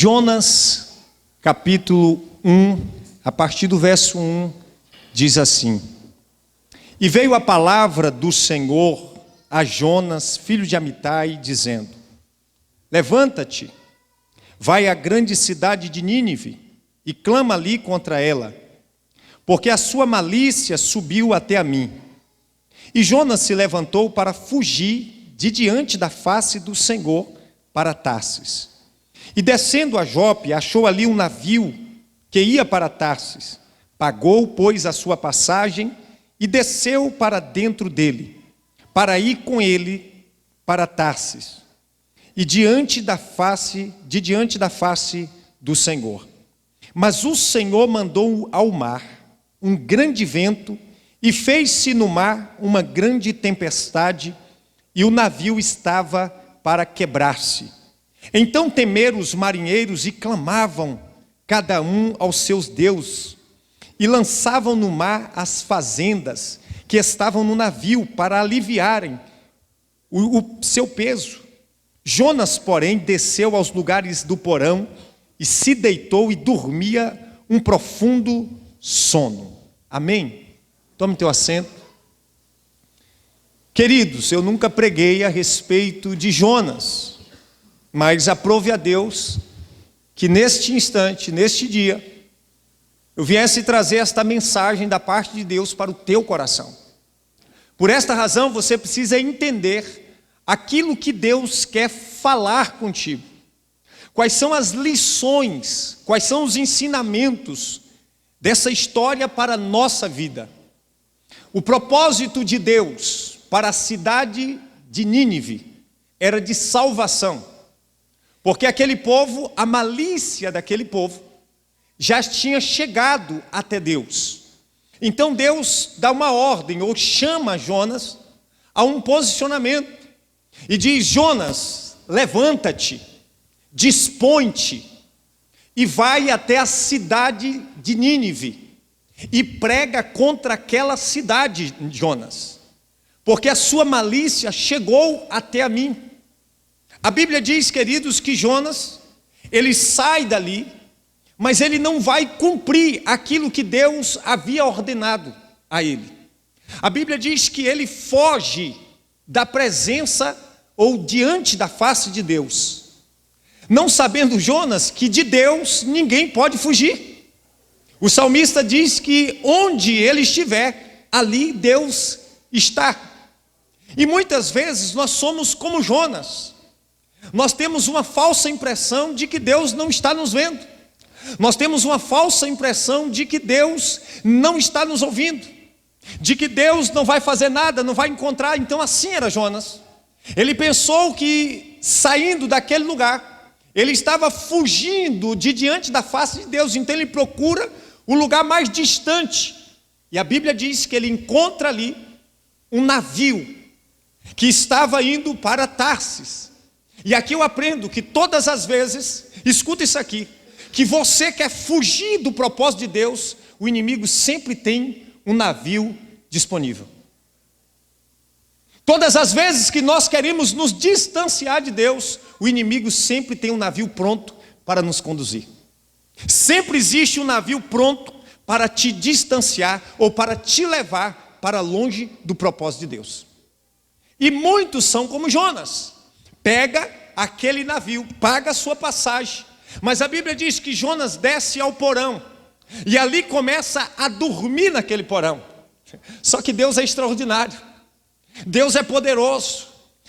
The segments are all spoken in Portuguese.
Jonas, capítulo 1, a partir do verso 1, diz assim: E veio a palavra do Senhor a Jonas, filho de Amitai, dizendo: Levanta-te, vai à grande cidade de Nínive e clama ali contra ela, porque a sua malícia subiu até a mim. E Jonas se levantou para fugir de diante da face do Senhor para Tarsis. E descendo a Jope, achou ali um navio que ia para Tarsis. Pagou, pois, a sua passagem e desceu para dentro dele, para ir com ele para Tarsis, e diante da face do Senhor. Mas o Senhor mandou ao mar um grande vento, e fez-se no mar uma grande tempestade, e o navio estava para quebrar-se. Então temeram os marinheiros e clamavam, cada um aos seus deuses, e lançavam no mar as fazendas que estavam no navio para aliviarem o seu peso. Jonas, porém, desceu aos lugares do porão e se deitou e dormia um profundo sono. Amém? Tome teu assento. Queridos, eu nunca preguei a respeito de Jonas, mas aprove a Deus que neste instante, neste dia, eu viesse trazer esta mensagem da parte de Deus para o teu coração. Por esta razão, você precisa entender aquilo que Deus quer falar contigo. Quais são as lições, quais são os ensinamentos dessa história para a nossa vida. O propósito de Deus para a cidade de Nínive era de salvação. Porque aquele povo, a malícia daquele povo, já tinha chegado até Deus. Então Deus dá uma ordem, ou chama Jonas a um posicionamento. E diz: Jonas, levanta-te, dispõe-te, e vai até a cidade de Nínive, e prega contra aquela cidade, Jonas, porque a sua malícia chegou até a mim. A Bíblia diz, queridos, que Jonas, ele sai dali, mas ele não vai cumprir aquilo que Deus havia ordenado a ele. A Bíblia diz que ele foge da presença ou diante da face de Deus, não sabendo Jonas que de Deus ninguém pode fugir. O salmista diz que onde ele estiver, ali Deus está. E muitas vezes nós somos como Jonas. Nós temos uma falsa impressão de que Deus não está nos vendo. Nós temos uma falsa impressão de que Deus não está nos ouvindo, de que Deus não vai fazer nada, não vai encontrar. Então assim era Jonas. Ele pensou que saindo daquele lugar, ele estava fugindo de diante da face de Deus. Então ele procura o lugar mais distante. E a Bíblia diz que ele encontra ali um navio que estava indo para Tarsis. E aqui eu aprendo que todas as vezes, escuta isso aqui, que você quer fugir do propósito de Deus, o inimigo sempre tem um navio disponível. Todas as vezes que nós queremos nos distanciar de Deus, o inimigo sempre tem um navio pronto para nos conduzir. Sempre existe um navio pronto para te distanciar ou para te levar para longe do propósito de Deus. E muitos são como Jonas. Pega aquele navio, paga a sua passagem. Mas a Bíblia diz que Jonas desce ao porão, e ali começa a dormir naquele porão. Só que Deus é extraordinário. Deus é poderoso.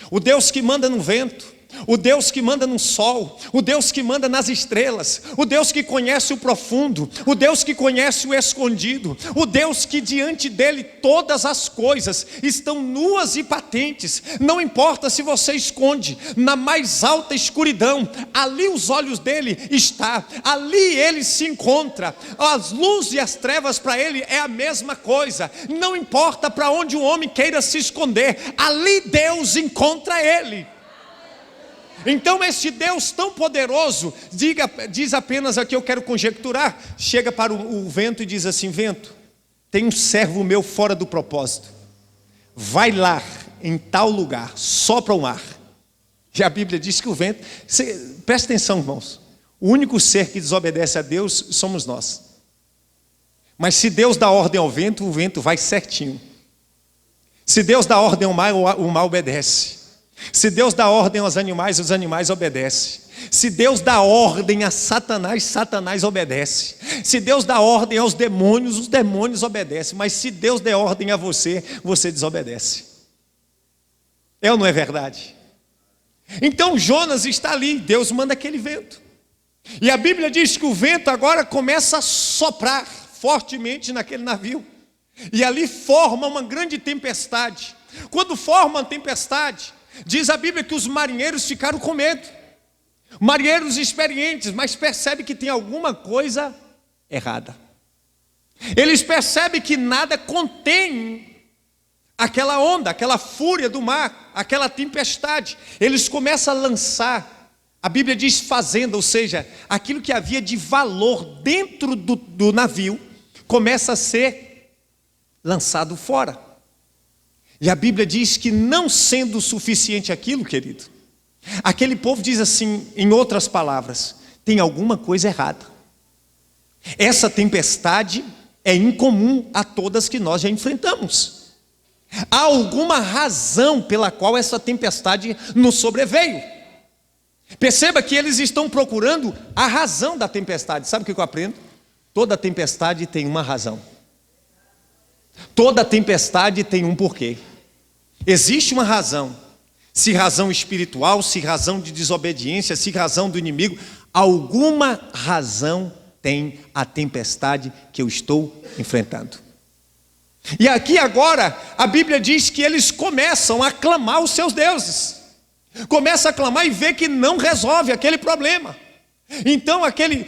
O Deus que manda no vento, o Deus que manda no sol, o Deus que manda nas estrelas, o Deus que conhece o profundo, o Deus que conhece o escondido, o Deus que diante dele todas as coisas estão nuas e patentes. Não importa se você esconde na mais alta escuridão, ali os olhos dele estão, ali ele se encontra. As luzes e as trevas para ele é a mesma coisa. Não importa para onde o homem queira se esconder, ali Deus encontra ele. Então este Deus tão poderoso, diz apenas aqui, eu quero conjecturar, chega para o vento e diz assim: vento, tem um servo meu fora do propósito, vai lá em tal lugar, sopra um ar. E a Bíblia diz que o vento, presta atenção, irmãos, O único ser que desobedece a Deus somos nós. Mas se Deus dá ordem ao vento, o vento vai certinho. Se Deus dá ordem ao mar, o mar obedece. Se Deus dá ordem aos animais, os animais obedecem. Se Deus dá ordem a Satanás, Satanás obedece. Se Deus dá ordem aos demônios, os demônios obedecem. Mas se Deus der ordem a você, você desobedece. É ou não é verdade? Então Jonas está ali, Deus manda aquele vento. E a Bíblia diz que o vento agora começa a soprar fortemente naquele navio. E ali forma uma grande tempestade. Quando forma uma tempestade, diz a Bíblia que os marinheiros ficaram com medo. Marinheiros experientes, mas percebem que tem alguma coisa errada. Eles percebem que nada contém aquela onda, aquela fúria do mar, aquela tempestade. Eles começam a lançar, a Bíblia diz fazenda, ou seja, aquilo que havia de valor dentro do navio, começa a ser lançado fora. E a Bíblia diz que não sendo suficiente aquilo, querido, aquele povo diz assim, em outras palavras, tem alguma coisa errada. Essa tempestade é incomum a todas que nós já enfrentamos. Há alguma razão pela qual essa tempestade nos sobreveio. Perceba que eles estão procurando a razão da tempestade. Sabe o que eu aprendo? Toda tempestade tem uma razão. Toda tempestade tem um porquê. Existe uma razão. Se razão espiritual, se razão de desobediência, se razão do inimigo, alguma razão tem a tempestade que eu estou enfrentando. E aqui agora, a Bíblia diz que eles começam a clamar os seus deuses. Começa a clamar e vê que não resolve aquele problema. Então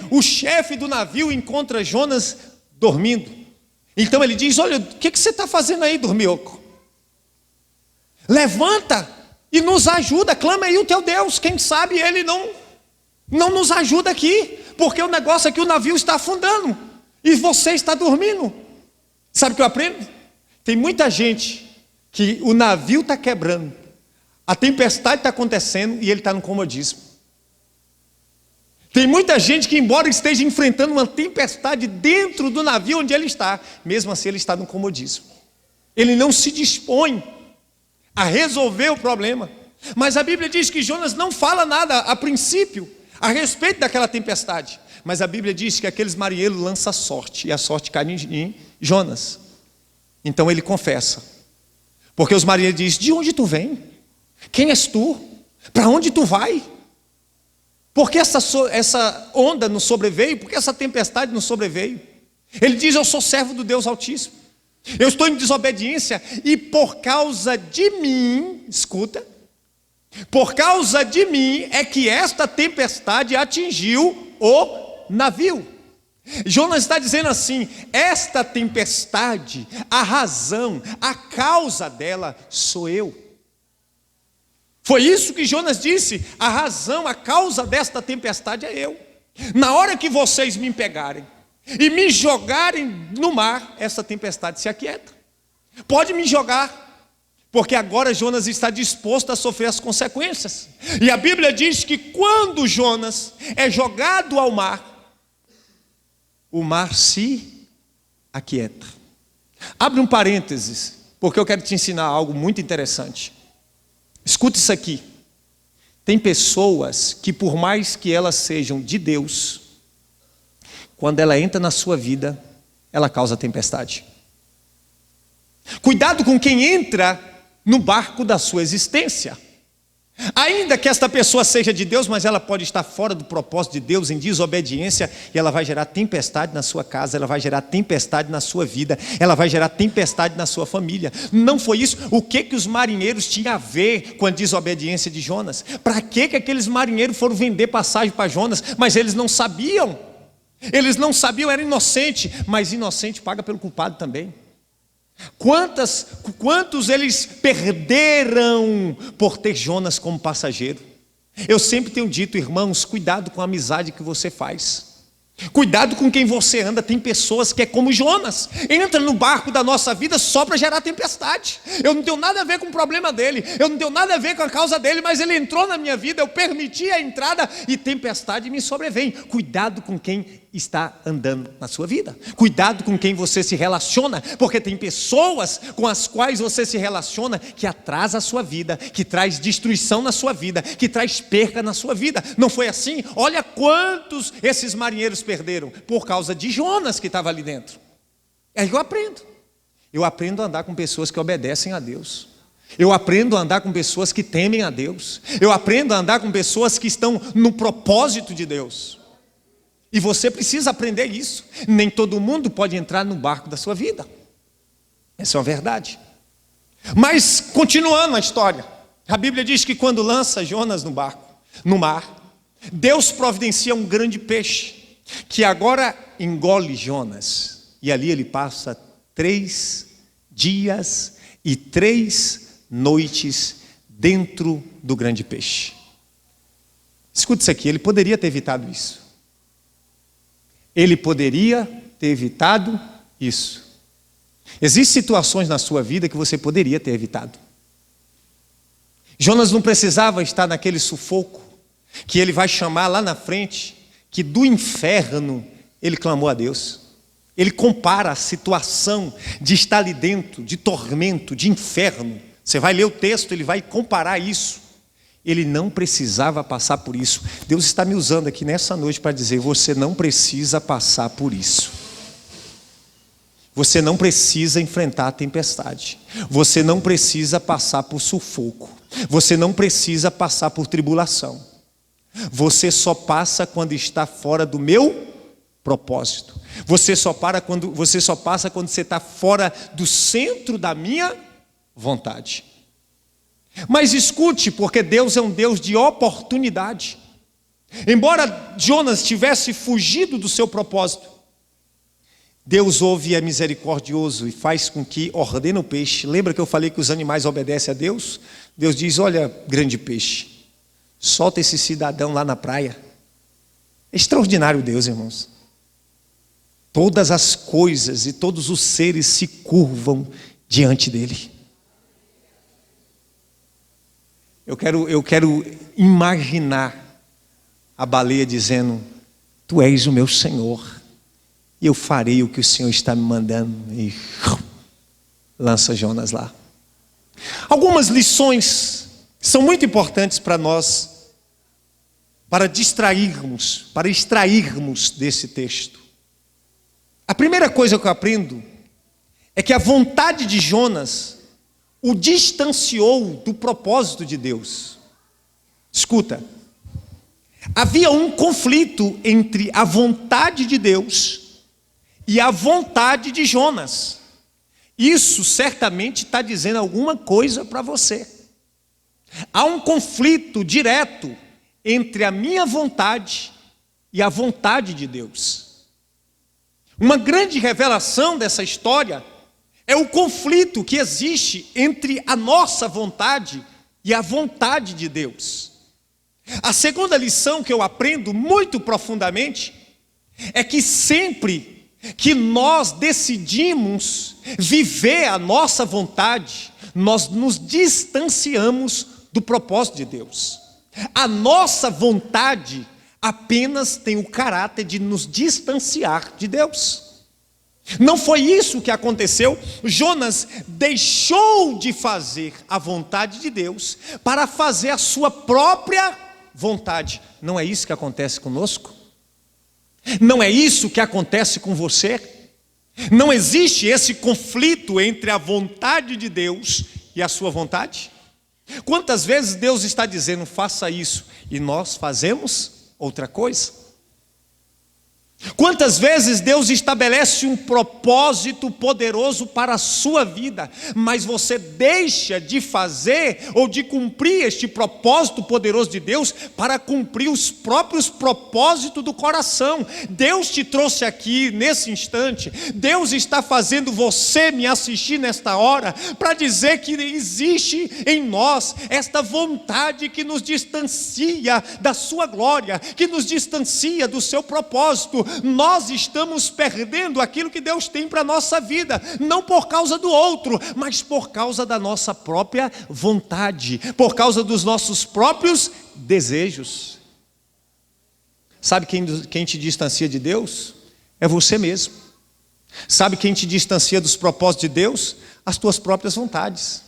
o chefe do navio encontra Jonas dormindo. Então ele diz, olha, o que você está fazendo aí, dormioco? Levanta e nos ajuda, clama aí o teu Deus. Quem sabe ele não nos ajuda aqui, porque o negócio aqui, o navio está afundando e você está dormindo. Sabe o que eu aprendo? Tem muita gente que o navio está quebrando, a tempestade está acontecendo e ele está no comodismo. Tem muita gente que, embora esteja enfrentando uma tempestade dentro do navio onde ele está, mesmo assim ele está no comodismo. Ele não se dispõe a resolver o problema. Mas a Bíblia diz que Jonas não fala nada a princípio a respeito daquela tempestade. Mas a Bíblia diz que aqueles marinheiros lançam a sorte, e a sorte cai em Jonas. Então ele confessa. Porque os marinheiros dizem, de onde tu vem? Quem és tu? Para onde tu vai? Por que essa onda nos sobreveio? Por que essa tempestade nos sobreveio? Ele diz, eu sou servo do Deus Altíssimo. Eu estou em desobediência e por causa de mim, escuta, por causa de mim é que esta tempestade atingiu o navio. Jonas está dizendo assim, esta tempestade, a razão, a causa dela sou eu. Foi isso que Jonas disse, a razão, a causa desta tempestade é eu. Na hora que vocês me pegarem e me jogarem no mar, essa tempestade se aquieta. Pode me jogar, porque agora Jonas está disposto a sofrer as consequências. E a Bíblia diz que quando Jonas é jogado ao mar, o mar se aquieta. Abre um parênteses, porque eu quero te ensinar algo muito interessante. Escuta isso aqui. Tem pessoas que, por mais que elas sejam de Deus, quando ela entra na sua vida, ela causa tempestade. Cuidado com quem entra no barco da sua existência. Ainda que esta pessoa seja de Deus, mas ela pode estar fora do propósito de Deus, em desobediência, e ela vai gerar tempestade na sua casa, ela vai gerar tempestade na sua vida, ela vai gerar tempestade na sua família. Não foi isso? O que os marinheiros tinham a ver com a desobediência de Jonas? Para que aqueles marinheiros foram vender passagem para Jonas? Mas eles não sabiam. Eles não sabiam, era inocente, mas inocente paga pelo culpado também. Quantos eles perderam por ter Jonas como passageiro? Eu sempre tenho dito, irmãos, cuidado com a amizade que você faz. Cuidado com quem você anda. Tem pessoas que é como Jonas, entra no barco da nossa vida só para gerar tempestade. Eu não tenho nada a ver com o problema dele, eu não tenho nada a ver com a causa dele, mas ele entrou na minha vida, eu permiti a entrada e tempestade me sobrevém. Cuidado com quem está andando na sua vida, cuidado com quem você se relaciona, porque tem pessoas com as quais você se relaciona que atrasa a sua vida, que traz destruição na sua vida, que traz perca na sua vida. Não foi assim? Olha quantos esses marinheiros perderam por causa de Jonas que estava ali dentro. Aí eu aprendo a andar com pessoas que obedecem a Deus, eu aprendo a andar com pessoas que temem a Deus, eu aprendo a andar com pessoas que estão no propósito de Deus. E você precisa aprender isso. Nem todo mundo pode entrar no barco da sua vida. Essa é uma verdade. Mas, continuando a história, a Bíblia diz que quando lança Jonas no mar, Deus providencia um grande peixe, que agora engole Jonas. E ali ele passa 3 dias e 3 noites dentro do grande peixe. Escute isso aqui, ele poderia ter evitado isso. Ele poderia ter evitado isso. Existem situações na sua vida que você poderia ter evitado. Jonas não precisava estar naquele sufoco, que ele vai chamar lá na frente, que do inferno ele clamou a Deus. Ele compara a situação de estar ali dentro, de tormento, de inferno. Você vai ler o texto, ele vai comparar isso. Ele não precisava passar por isso. Deus está me usando aqui nessa noite para dizer: você não precisa passar por isso. Você não precisa enfrentar a tempestade. Você não precisa passar por sufoco. Você não precisa passar por tribulação. Você só passa quando está fora do meu propósito. Você só passa quando você está fora do centro da minha vontade. Mas escute, porque Deus é um Deus de oportunidade. Embora Jonas tivesse fugido do seu propósito, Deus ouve e é misericordioso e faz com que ordene o peixe. Lembra que eu falei que os animais obedecem a Deus? Deus diz: olha, grande peixe, solta esse cidadão lá na praia. Extraordinário Deus, irmãos. Todas as coisas e todos os seres se curvam diante dele. Eu quero imaginar a baleia dizendo: tu és o meu Senhor, e eu farei o que o Senhor está me mandando. E lança Jonas lá. Algumas lições são muito importantes para nós, para extrairmos desse texto. A primeira coisa que eu aprendo é que a vontade de Jonas o distanciou do propósito de Deus. Escuta, havia um conflito entre a vontade de Deus e a vontade de Jonas. Isso certamente está dizendo alguma coisa para você. Há um conflito direto entre a minha vontade e a vontade de Deus. Uma grande revelação dessa história é o conflito que existe entre a nossa vontade e a vontade de Deus. A segunda lição que eu aprendo muito profundamente é que sempre que nós decidimos viver a nossa vontade, nós nos distanciamos do propósito de Deus. A nossa vontade apenas tem o caráter de nos distanciar de Deus. Não foi isso que aconteceu. Jonas deixou de fazer a vontade de Deus para fazer a sua própria vontade. Não é isso que acontece conosco? Não é isso que acontece com você? Não existe esse conflito entre a vontade de Deus e a sua vontade? Quantas vezes Deus está dizendo: faça isso, e nós fazemos outra coisa? Quantas vezes Deus estabelece um propósito poderoso para a sua vida, mas você deixa de fazer ou de cumprir este propósito poderoso de Deus para cumprir os próprios propósitos do coração? Deus te trouxe aqui nesse instante, Deus está fazendo você me assistir nesta hora para dizer que existe em nós esta vontade que nos distancia da sua glória, que nos distancia do seu propósito. nós estamos perdendo aquilo que Deus tem para a nossa vida, não por causa do outro, mas por causa da nossa própria vontade, por causa dos nossos próprios desejos. Sabe quem te distancia de Deus? É você mesmo. Sabe quem te distancia dos propósitos de Deus? As tuas próprias vontades.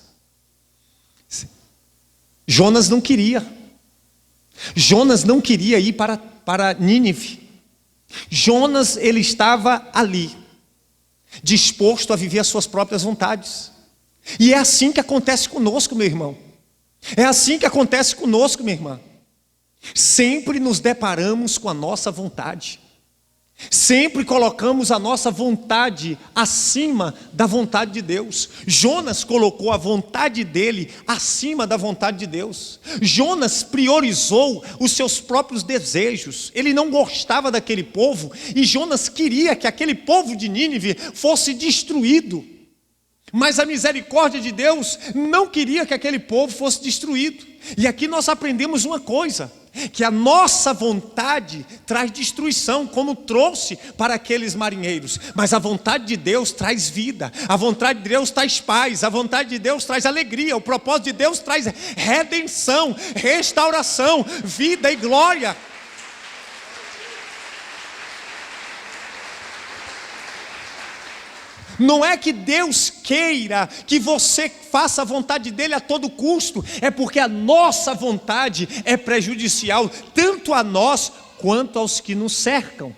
Jonas não queria ir para Nínive. Jonas, ele estava ali, disposto a viver as suas próprias vontades. E é assim que acontece conosco, meu irmão. É assim que acontece conosco, minha irmã. Sempre nos deparamos com a nossa vontade. Sempre colocamos a nossa vontade acima da vontade de Deus. Jonas colocou a vontade dele acima da vontade de Deus. Jonas priorizou os seus próprios desejos. Ele não gostava daquele povo e Jonas queria que aquele povo de Nínive fosse destruído. Mas a misericórdia de Deus não queria que aquele povo fosse destruído. E aqui nós aprendemos uma coisa: que a nossa vontade traz destruição, como trouxe para aqueles marinheiros. Mas a vontade de Deus traz vida, a vontade de Deus traz paz, a vontade de Deus traz alegria, o propósito de Deus traz redenção, restauração, vida e glória. Não é que Deus queira que você faça a vontade dele a todo custo, é porque a nossa vontade é prejudicial, tanto a nós quanto aos que nos cercam.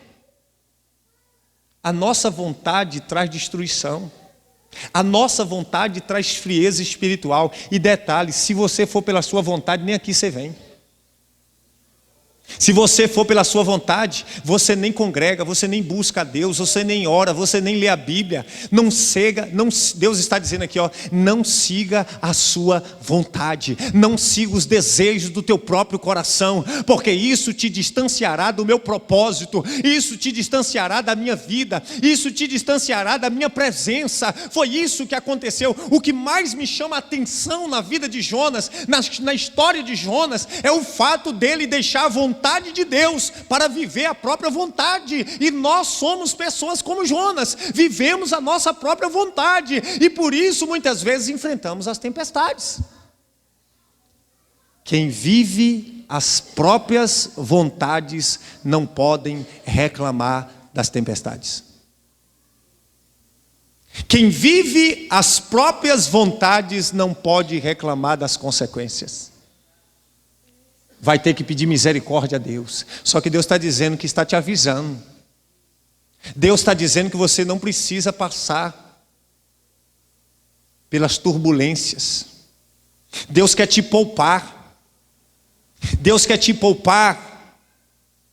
A nossa vontade traz destruição, a nossa vontade traz frieza espiritual. E detalhe, se você for pela sua vontade, nem aqui você vem. Se você for pela sua vontade, você nem congrega, você nem busca a Deus, você nem ora, você nem lê a Bíblia. Deus está dizendo aqui, não siga a sua vontade, não siga os desejos do teu próprio coração, porque isso te distanciará do meu propósito, isso te distanciará da minha vida, isso te distanciará da minha presença. Foi isso que aconteceu. O que mais me chama a atenção na vida de Jonas, na história de Jonas, é o fato dele deixar a vontade de Deus para viver a própria vontade. E nós somos pessoas como Jonas, vivemos a nossa própria vontade, e por isso muitas vezes enfrentamos as tempestades. Quem vive as próprias vontades não podem reclamar das tempestades. Quem vive as próprias vontades não pode reclamar das consequências. Vai ter que pedir misericórdia a Deus. Só que Deus está dizendo que está te avisando. Deus está dizendo que você não precisa passar pelas turbulências. Deus quer te poupar. Deus quer te poupar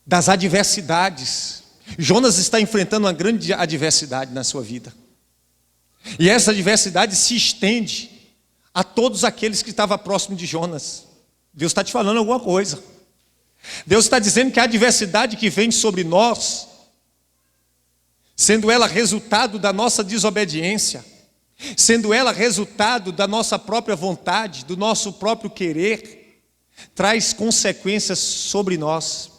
das adversidades. Jonas está enfrentando uma grande adversidade na sua vida. E essa adversidade se estende a todos aqueles que estavam próximos de Jonas. Deus está te falando alguma coisa. Deus está dizendo que a adversidade que vem sobre nós, sendo ela resultado da nossa desobediência, sendo ela resultado da nossa própria vontade, do nosso próprio querer, traz consequências sobre nós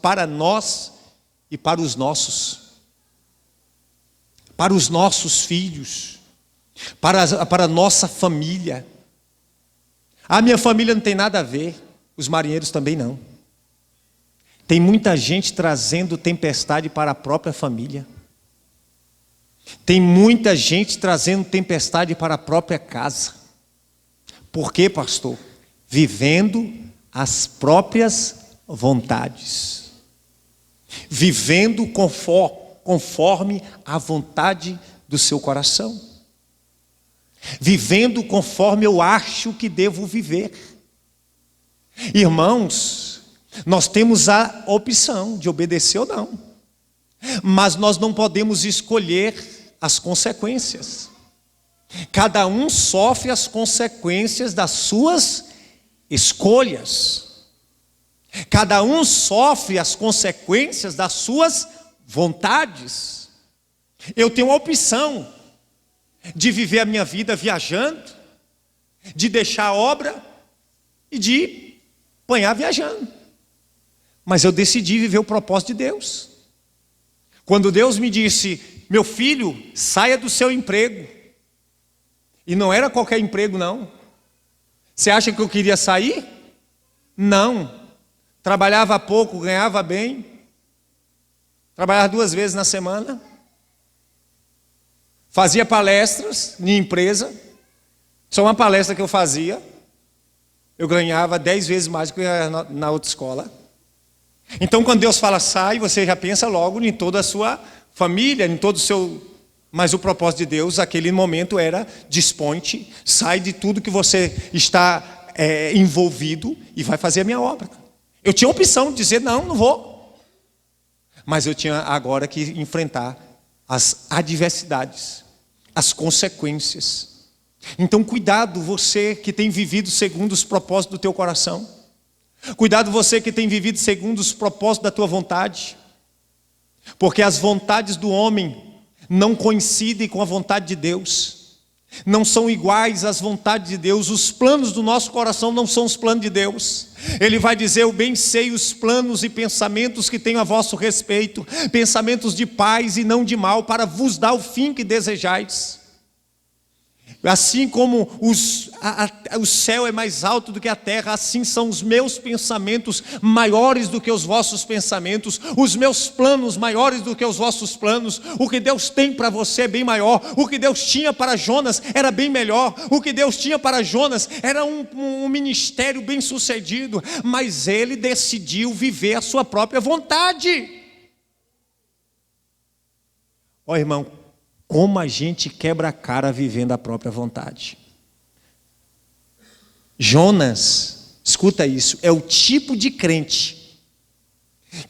e para os nossos filhos, para a nossa família. A minha família não tem nada a ver. Os marinheiros também não. Tem muita gente trazendo tempestade para a própria família. Tem muita gente trazendo tempestade para a própria casa. Por quê, pastor? Vivendo as próprias vontades. Vivendo conforme a vontade do seu coração. Vivendo conforme eu acho que devo viver. Irmãos, nós temos a opção de obedecer ou não, mas nós não podemos escolher as consequências. Cada um sofre as consequências das suas escolhas. Cada um sofre as consequências das suas vontades. Eu tenho a opção de viver a minha vida viajando, de deixar a obra e de apanhar viajando. Mas eu decidi viver o propósito de Deus. Quando Deus me disse: meu filho, saia do seu emprego. E não era qualquer emprego, não. Você acha que eu queria sair? Não. Trabalhava pouco, ganhava bem. Trabalhava 2 vezes na semana. Fazia palestras em empresa. Só uma palestra que eu fazia, eu ganhava 10 vezes mais do que eu ganhava na outra escola. Então, quando Deus fala sai, você já pensa logo em toda a sua família, em todo o seu... Mas o propósito de Deus, aquele momento era: desponte, sai de tudo que você está envolvido e vai fazer a minha obra. Eu tinha a opção de dizer: não vou. Mas eu tinha agora que enfrentar as adversidades, as consequências. Então, cuidado, você que tem vivido segundo os propósitos do teu coração. Cuidado, você que tem vivido segundo os propósitos da tua vontade. Porque as vontades do homem não coincidem com a vontade de Deus. Não são iguais às vontades de Deus. Os planos do nosso coração não são os planos de Deus. Ele vai dizer: eu bem sei os planos e pensamentos que tenho a vosso respeito, pensamentos de paz e não de mal, para vos dar o fim que desejais. Assim como o céu é mais alto do que a terra, assim são os meus pensamentos maiores do que os vossos pensamentos, os meus planos maiores do que os vossos planos. O que Deus tem para você é bem maior. O que Deus tinha para Jonas era bem melhor. O que Deus tinha para Jonas era um ministério bem sucedido, mas ele decidiu viver a sua própria vontade. Ó, irmão, como a gente quebra a cara vivendo a própria vontade. Jonas, escuta isso, é o tipo de crente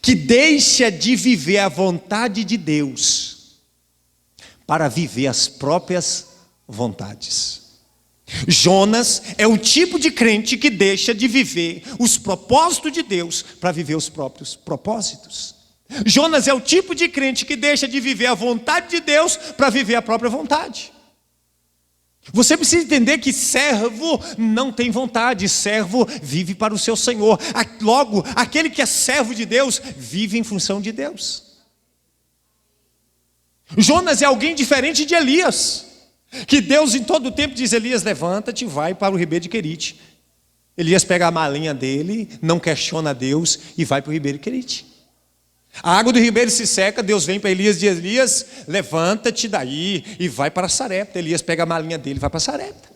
que deixa de viver a vontade de Deus para viver as próprias vontades. Jonas é o tipo de crente que deixa de viver os propósitos de Deus para viver os próprios propósitos. Jonas é o tipo de crente que deixa de viver a vontade de Deus para viver a própria vontade. Você precisa entender que servo não tem vontade, servo vive para o seu Senhor. Logo, aquele que é servo de Deus vive em função de Deus. Jonas é alguém diferente de Elias, que Deus em todo o tempo diz: Elias, levanta-te e vai para o ribeiro de Querite. Elias pega a malinha dele, não questiona Deus e vai para o ribeiro de Querite. A água do ribeiro se seca, Deus vem para Elias e diz: Elias, levanta-te daí e vai para Sarepta. Elias pega a malinha dele e vai para Sarepta.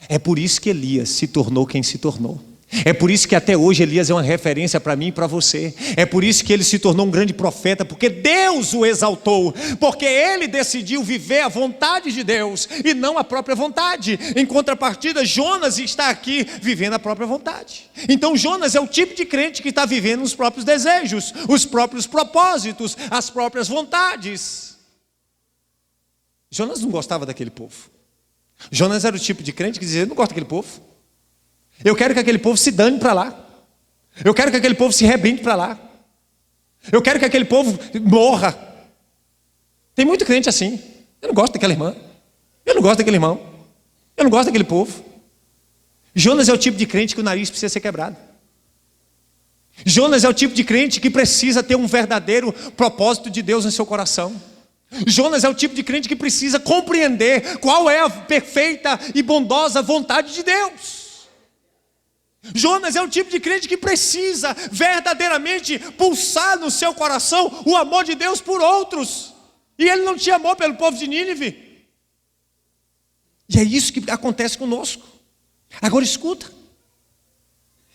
É por isso que Elias se tornou quem se tornou. É por isso que até hoje Elias é uma referência para mim e para você. É por isso que ele se tornou um grande profeta, porque Deus o exaltou, porque ele decidiu viver a vontade de Deus e não a própria vontade. Em contrapartida, Jonas está aqui vivendo a própria vontade. Então Jonas é o tipo de crente que está vivendo os próprios desejos, os próprios propósitos, as próprias vontades. Jonas não gostava daquele povo. Jonas era o tipo de crente que dizia: eu não gosto daquele povo. Eu quero que aquele povo se dane para lá. Eu quero que aquele povo se rebente para lá. Eu quero que aquele povo morra. Tem muito crente assim. Eu não gosto daquela irmã. Eu não gosto daquele irmão. Eu não gosto daquele povo. Jonas é o tipo de crente que o nariz precisa ser quebrado. Jonas é o tipo de crente que precisa ter um verdadeiro propósito de Deus no seu coração. Jonas é o tipo de crente que precisa compreender qual é a perfeita e bondosa vontade de Deus. Jonas é o tipo de crente que precisa verdadeiramente pulsar no seu coração o amor de Deus por outros. E ele não tinha amor pelo povo de Nínive. E é isso que acontece conosco. Agora escuta.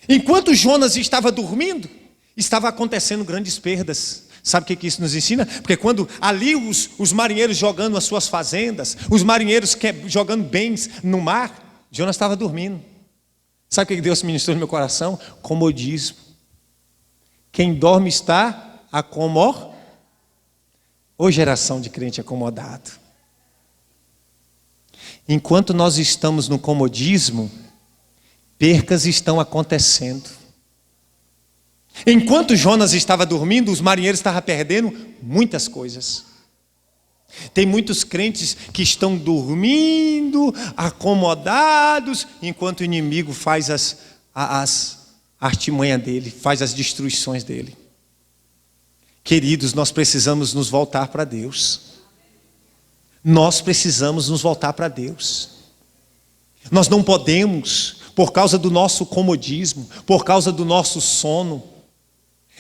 Enquanto Jonas estava dormindo, estava acontecendo grandes perdas. Sabe o que isso nos ensina? Porque quando ali os marinheiros jogando as suas fazendas, os marinheiros jogando bens no mar, Jonas estava dormindo. Sabe o que Deus ministrou no meu coração? Comodismo. Quem dorme está acomodado. Ô geração de crente acomodado. Enquanto nós estamos no comodismo, percas estão acontecendo. Enquanto Jonas estava dormindo, os marinheiros estavam perdendo muitas coisas. Tem muitos crentes que estão dormindo, acomodados, enquanto o inimigo faz as artimanhas dele, faz as destruições dele. Queridos, nós precisamos nos voltar para Deus. Nós precisamos nos voltar para Deus. Nós não podemos, por causa do nosso comodismo, por causa do nosso sono,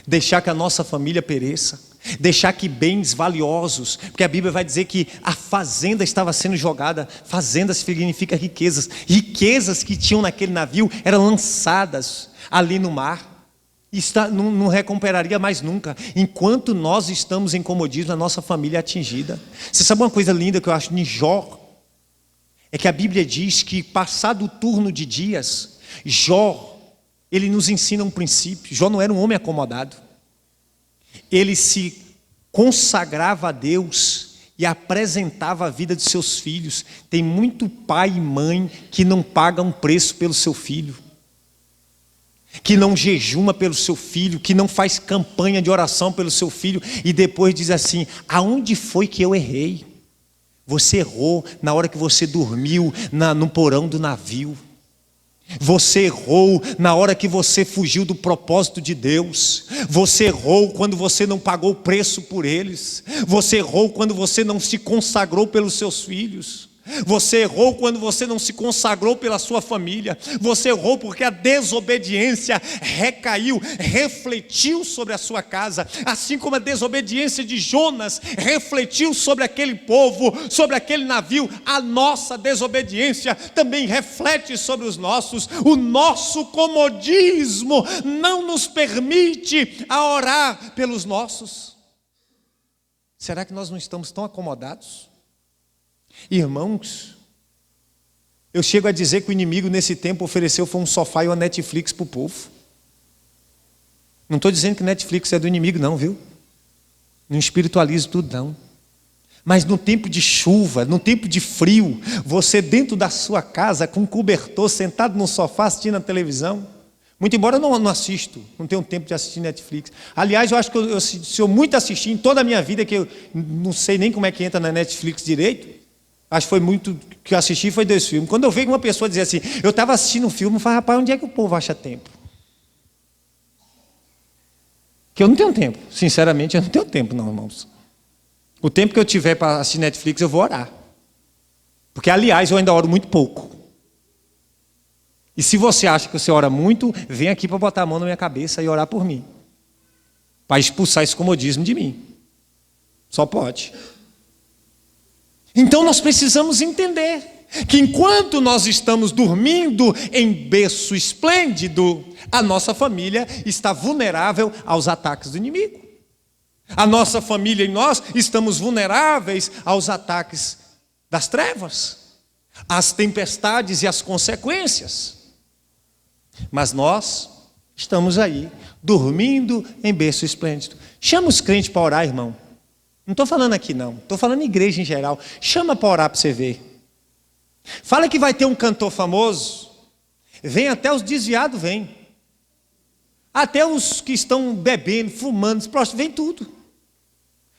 deixar que a nossa família pereça, deixar que bens valiosos, porque a Bíblia vai dizer que a fazenda estava sendo jogada. Fazenda significa riquezas. Riquezas que tinham naquele navio eram lançadas ali no mar. Não recuperaria mais nunca. Enquanto nós estamos em comodismo, a nossa família é atingida. Você sabe uma coisa linda que eu acho em Jó? É que a Bíblia diz que, passado o turno de dias, Jó, ele nos ensina um princípio. Jó não era um homem acomodado. Ele se consagrava a Deus e apresentava a vida de seus filhos. Tem muito pai e mãe que não pagam preço pelo seu filho, que não jejuma pelo seu filho, que não faz campanha de oração pelo seu filho, e depois diz assim: aonde foi que eu errei? Você errou na hora que você dormiu no porão do navio. Você errou na hora que você fugiu do propósito de Deus. Você errou quando você não pagou o preço por eles. Você errou quando você não se consagrou pelos seus filhos. Você errou quando você não se consagrou pela sua família. Você errou porque a desobediência recaiu, refletiu sobre a sua casa. Assim como a desobediência de Jonas refletiu sobre aquele povo, sobre aquele navio, a nossa desobediência também reflete sobre os nossos. O nosso comodismo não nos permite a orar pelos nossos. Será que nós não estamos tão acomodados? Irmãos, eu chego a dizer que o inimigo nesse tempo ofereceu foi um sofá e uma Netflix para o povo. Não estou dizendo que Netflix é do inimigo não, viu? Não espiritualizo tudo não. Mas no tempo de chuva, no tempo de frio, você dentro da sua casa com um cobertor, sentado no sofá assistindo a televisão. Muito embora eu não assisto, não tenho tempo de assistir Netflix. Aliás, eu acho que se eu muito assisti em toda a minha vida, que eu não sei nem como é que entra na Netflix direito. Acho que foi muito que eu assisti, foi 2 filmes. Quando eu vejo uma pessoa dizer assim, eu estava assistindo um filme, eu falo, rapaz, onde é que o povo acha tempo? Que eu não tenho tempo, sinceramente eu não tenho tempo não, irmãos. O tempo que eu tiver para assistir Netflix eu vou orar. Porque aliás eu ainda oro muito pouco. E se você acha que você ora muito, vem aqui para botar a mão na minha cabeça e orar por mim. Para expulsar esse comodismo de mim. Só pode. Então nós precisamos entender que enquanto nós estamos dormindo em berço esplêndido, a nossa família está vulnerável aos ataques do inimigo. A nossa família e nós estamos vulneráveis aos ataques das trevas, às tempestades e às consequências. Mas nós estamos aí, dormindo em berço esplêndido. Chama os crentes para orar, irmão. Não estou falando aqui não, estou falando em igreja em geral. Chama para orar para você ver. Fala que vai ter um cantor famoso. Vem até os desviados, vem. Até os que estão bebendo, fumando, vem tudo.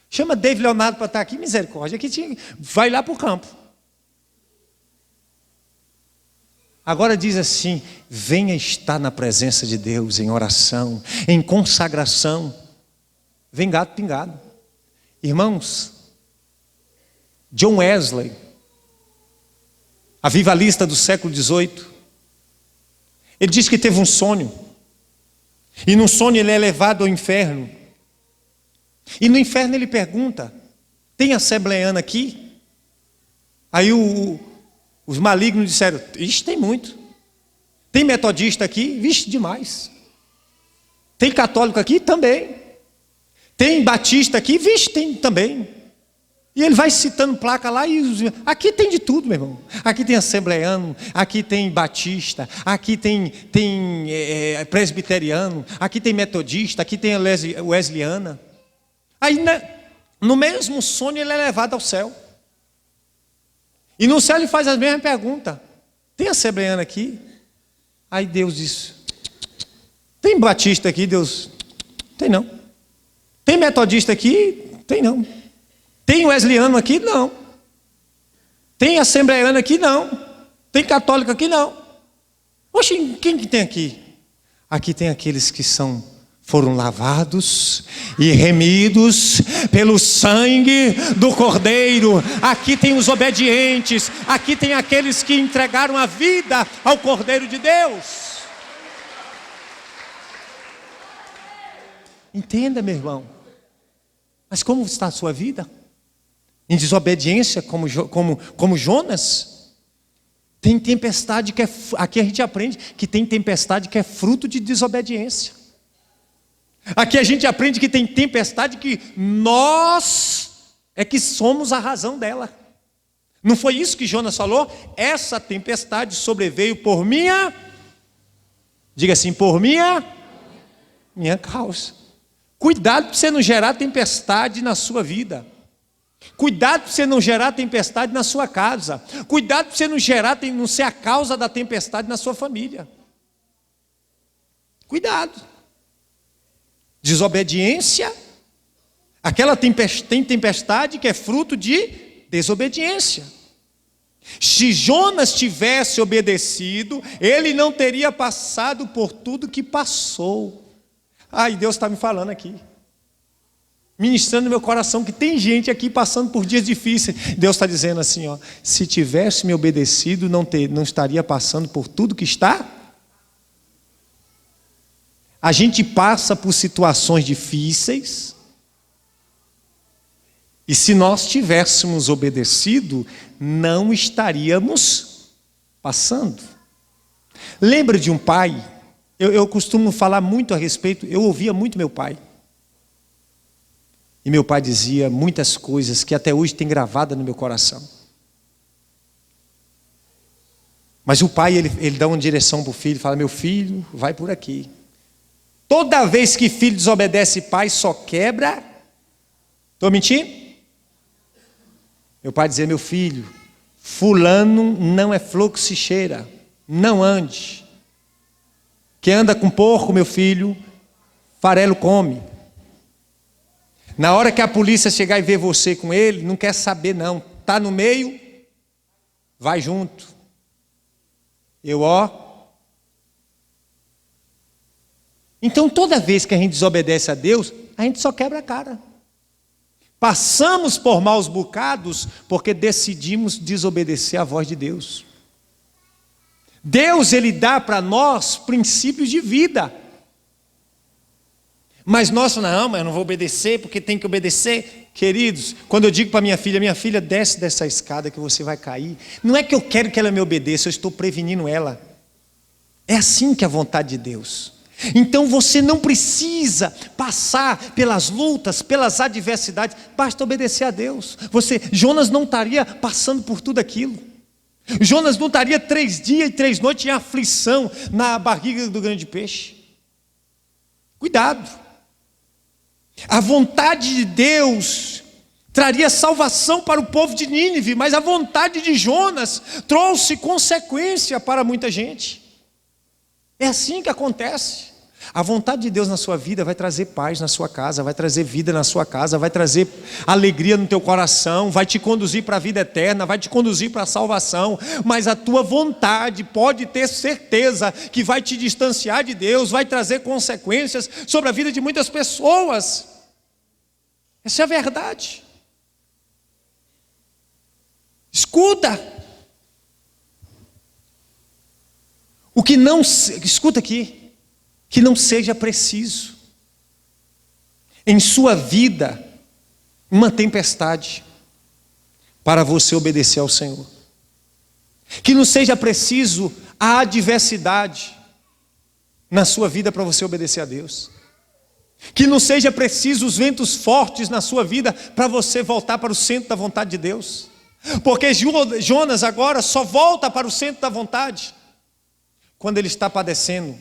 Chama David Leonardo para estar aqui, misericórdia. Aqui vai lá para o campo. Agora diz assim, venha estar na presença de Deus em oração, em consagração. Vem gato pingado. Irmãos, John Wesley, avivalista do século XVIII, ele diz que teve um sonho, e no sonho ele é levado ao inferno, e no inferno ele pergunta, tem assembleiano aqui? Aí os malignos disseram, ixi, tem muito. Tem metodista aqui? Vixe, demais. Tem católico aqui? Também. Tem batista aqui? Vixe, tem também. E ele vai citando placa lá e aqui tem de tudo, meu irmão. Aqui tem assembleiano, aqui tem batista, aqui tem presbiteriano, aqui tem metodista, aqui tem wesleyana. Aí no mesmo sonho ele é levado ao céu. E no céu ele faz a mesma pergunta. Tem assembleiano aqui? Aí Deus diz, tem batista aqui? Deus, tem não. Tem metodista aqui? Tem não. Tem wesleyano aqui? Não. Tem assembleiano aqui? Não. Tem católico aqui? Não. Oxe, quem que tem aqui? Aqui tem aqueles que são foram lavados e remidos pelo sangue do Cordeiro. Aqui tem os obedientes, aqui tem aqueles que entregaram a vida ao Cordeiro de Deus. Entenda, meu irmão. Mas como está a sua vida? Em desobediência, como Jonas? Tem tempestade que é... Aqui a gente aprende que tem tempestade que é fruto de desobediência. Aqui a gente aprende que tem tempestade que nós é que somos a razão dela. Não foi isso que Jonas falou? Essa tempestade sobreveio por minha... Diga assim, por minha causa. Cuidado para você não gerar tempestade na sua vida. Cuidado para você não gerar tempestade na sua casa. Cuidado para você não ser a causa da tempestade na sua família. Cuidado. Desobediência. Tem tempestade que é fruto de desobediência. Se Jonas tivesse obedecido, ele não teria passado por tudo que passou. Ai, Deus está me falando aqui, ministrando no meu coração, que tem gente aqui passando por dias difíceis. Deus está dizendo assim, ó, se tivesse me obedecido, não estaria passando por tudo que está. A gente passa por situações difíceis, e se nós tivéssemos obedecido, não estaríamos passando. Lembra de um pai? Eu costumo falar muito a respeito, eu ouvia muito meu pai. E meu pai dizia muitas coisas que até hoje tem gravada no meu coração. Mas o pai, ele dá uma direção para o filho, fala, meu filho, vai por aqui. Toda vez que filho desobedece pai, só quebra. Estou mentindo? Meu pai dizia, meu filho, fulano não é flor que se cheira, não ande. Quem anda com porco, meu filho, farelo come. Na hora que a polícia chegar e ver você com ele, não quer saber não. Está no meio, vai junto. Então toda vez que a gente desobedece a Deus, a gente só quebra a cara. Passamos por maus bocados porque decidimos desobedecer à voz de Deus. Deus, Ele dá para nós princípios de vida. Mas nós, não, mas eu não vou obedecer porque tem que obedecer. Queridos, quando eu digo para minha filha, desce dessa escada que você vai cair. Não é que eu quero que ela me obedeça, eu estou prevenindo ela. É assim que é a vontade de Deus. Então você não precisa passar pelas lutas, pelas adversidades, basta obedecer a Deus. Jonas não estaria passando por tudo aquilo. Jonas não estaria 3 dias e 3 noites em aflição na barriga do grande peixe. Cuidado. A vontade de Deus traria salvação para o povo de Nínive, mas a vontade de Jonas trouxe consequência para muita gente. É assim que acontece. A vontade de Deus na sua vida vai trazer paz na sua casa, vai trazer vida na sua casa, vai trazer alegria no teu coração, vai te conduzir para a vida eterna, vai te conduzir para a salvação, mas a tua vontade pode ter certeza que vai te distanciar de Deus, vai trazer consequências sobre a vida de muitas pessoas. Essa é a verdade. Escuta. Escuta aqui, que não seja preciso em sua vida uma tempestade para você obedecer ao Senhor. Que não seja preciso a adversidade na sua vida para você obedecer a Deus. Que não seja preciso os ventos fortes na sua vida para você voltar para o centro da vontade de Deus. Porque Jonas agora só volta para o centro da vontade quando ele está padecendo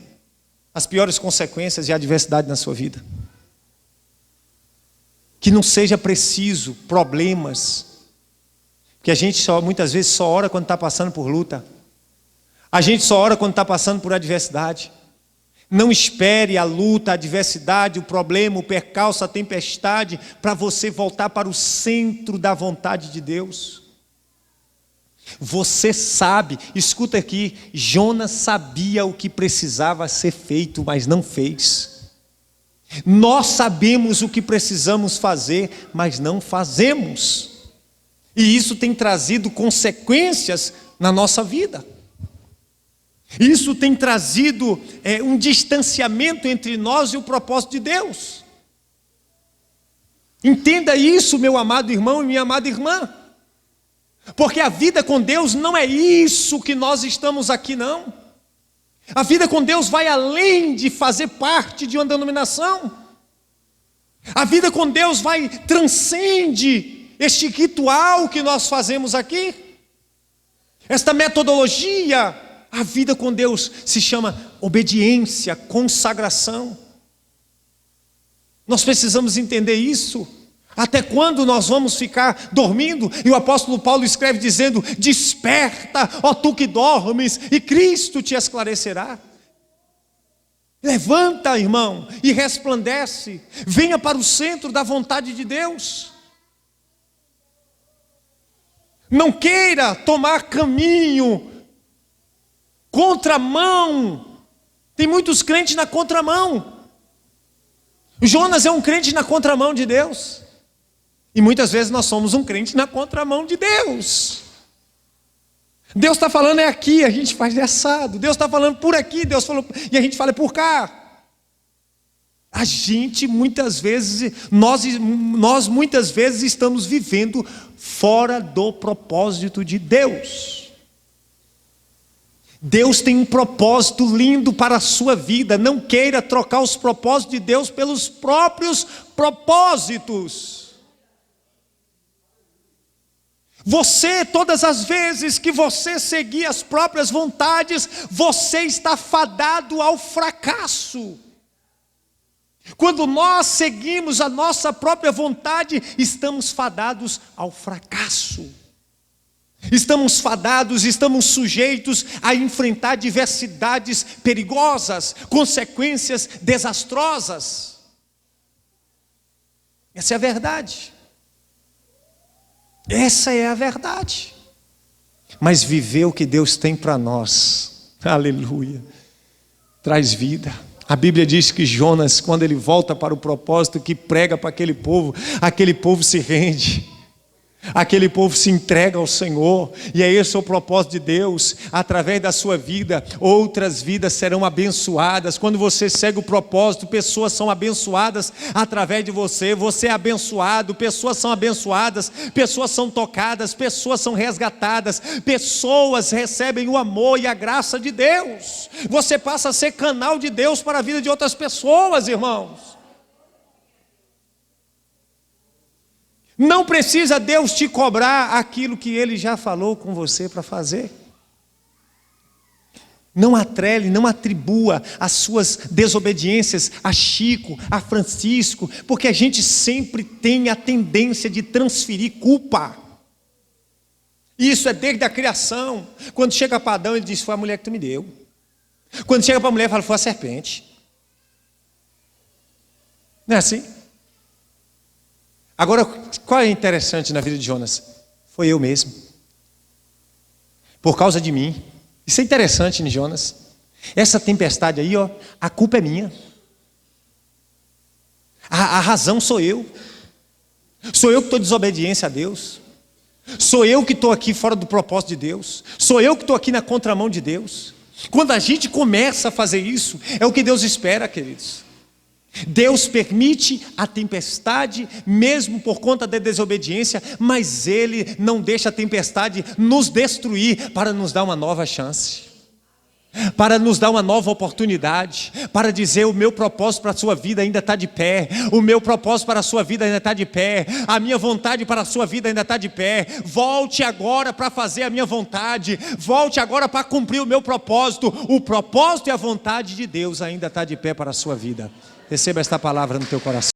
as piores consequências e adversidade na sua vida. Que não seja preciso problemas, porque a gente muitas vezes só ora quando está passando por luta. A gente só ora quando está passando por adversidade. Não espere a luta, a adversidade, o problema, o percalço, a tempestade para você voltar para o centro da vontade de Deus. Você sabe, escuta aqui, Jonas sabia o que precisava ser feito, mas não fez. Nós sabemos o que precisamos fazer, mas não fazemos. E isso tem trazido consequências na nossa vida. Isso tem trazido um distanciamento entre nós e o propósito de Deus. Entenda isso, meu amado irmão e minha amada irmã. Porque a vida com Deus não é isso que nós estamos aqui, não. A vida com Deus vai além de fazer parte de uma denominação. A vida com Deus transcende este ritual que nós fazemos aqui. Esta metodologia, a vida com Deus se chama obediência, consagração. Nós precisamos entender isso. Até quando nós vamos ficar dormindo? E o apóstolo Paulo escreve dizendo: desperta, ó tu que dormes, e Cristo te esclarecerá. Levanta, irmão, e resplandece. Venha para o centro da vontade de Deus. Não queira tomar caminho contramão. Tem muitos crentes na contramão. Jonas é um crente na contramão de Deus. E muitas vezes nós somos um crente na contramão de Deus. Deus está falando aqui, a gente faz assado. Deus está falando por aqui, Deus falou, e a gente fala por cá. A gente muitas vezes, nós muitas vezes estamos vivendo fora do propósito de Deus. Deus tem um propósito lindo para a sua vida. Não queira trocar os propósitos de Deus pelos próprios propósitos. Você, todas as vezes que você seguir as próprias vontades, você está fadado ao fracasso. Quando nós seguimos a nossa própria vontade, estamos fadados ao fracasso. Estamos fadados, estamos sujeitos a enfrentar diversidades perigosas, consequências desastrosas. Essa é a verdade. Essa é a verdade. Mas viver o que Deus tem para nós, aleluia, traz vida. A Bíblia diz que Jonas, quando ele volta para o propósito que prega para aquele povo se rende. Aquele povo se entrega ao Senhor, e é esse o propósito de Deus. Através da sua vida, outras vidas serão abençoadas. Quando você segue o propósito, pessoas são abençoadas através de você. Você é abençoado, pessoas são abençoadas, pessoas são tocadas, pessoas são resgatadas, pessoas recebem o amor e a graça de Deus. Você passa a ser canal de Deus para a vida de outras pessoas, irmãos. Não precisa Deus te cobrar aquilo que Ele já falou com você para fazer. Não atrele, não atribua as suas desobediências a Chico, a Francisco, porque a gente sempre tem a tendência de transferir culpa. Isso é desde a criação. Quando chega para Adão, ele diz: foi a mulher que tu me deu. Quando chega para a mulher, fala: foi a serpente. Não é assim? Agora, qual é interessante na vida de Jonas? Foi eu mesmo. Por causa de mim. Isso é interessante em Jonas. Essa tempestade aí, ó, a culpa é minha. A razão sou eu. Sou eu que estou em desobediência a Deus. Sou eu que estou aqui fora do propósito de Deus. Sou eu que estou aqui na contramão de Deus. Quando a gente começa a fazer isso, é o que Deus espera, queridos. Deus permite a tempestade, mesmo por conta da desobediência, mas Ele não deixa a tempestade nos destruir para nos dar uma nova chance, para nos dar uma nova oportunidade, para dizer: o meu propósito para a sua vida ainda está de pé, o meu propósito para a sua vida ainda está de pé, a minha vontade para a sua vida ainda está de pé. Volte agora para fazer a minha vontade, volte agora para cumprir o meu propósito. O propósito e a vontade de Deus ainda está de pé para a sua vida. Receba esta palavra no teu coração.